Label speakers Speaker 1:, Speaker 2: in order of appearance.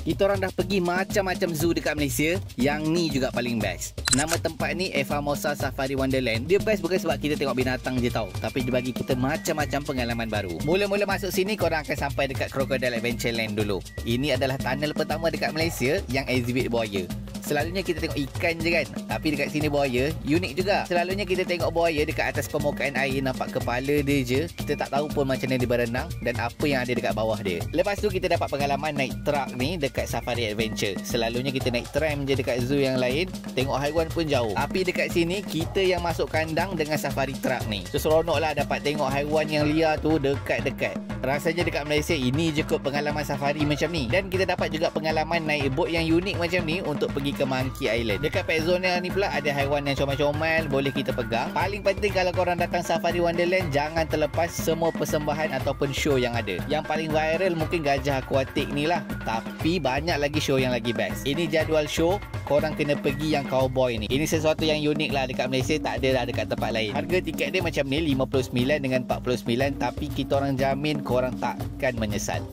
Speaker 1: Kita orang dah pergi macam-macam zoo dekat Malaysia. Yang ni juga paling best. Nama tempat ni Famosa Safari Wonderland. Dia best bukan sebab kita tengok binatang je tau, tapi dia bagi kita macam-macam pengalaman baru. Mula-mula masuk sini korang akan sampai dekat Crocodile Adventureland dulu. Ini adalah tunnel pertama dekat Malaysia yang exhibit buaya. Selalunya kita tengok ikan je kan, tapi dekat sini buaya unik juga. Selalunya kita tengok buaya dekat atas permukaan air, nampak kepala dia je. Kita tak tahu pun macam mana dia berenang dan apa yang ada dekat bawah dia. Lepas tu kita dapat pengalaman naik truck ni dekat Safari Adventure. Selalunya kita naik tram je dekat zoo yang lain, tengok haiwan pun jauh. Tapi dekat sini kita yang masuk kandang dengan safari truck ni. So seronok lah dapat tengok haiwan yang liar tu dekat-dekat. Rasanya dekat Malaysia ini je kot pengalaman safari macam ni. Dan kita dapat juga pengalaman naik boat yang unik macam ni untuk pergi ke Monkey Island. Dekat Pet Zone ni pula ada haiwan yang comel-comel boleh kita pegang. Paling penting kalau korang datang Safari Wonderland, jangan terlepas semua persembahan ataupun show yang ada. Yang paling viral mungkin gajah akuatik ni lah, tapi banyak lagi show yang lagi best. Ini jadual show, korang kena pergi yang cowboy ni. Ini sesuatu yang unik lah dekat Malaysia, tak ada lah dekat tempat lain. Harga tiket dia macam ni, 59 dengan 49, tapi kita orang jamin korang takkan menyesal.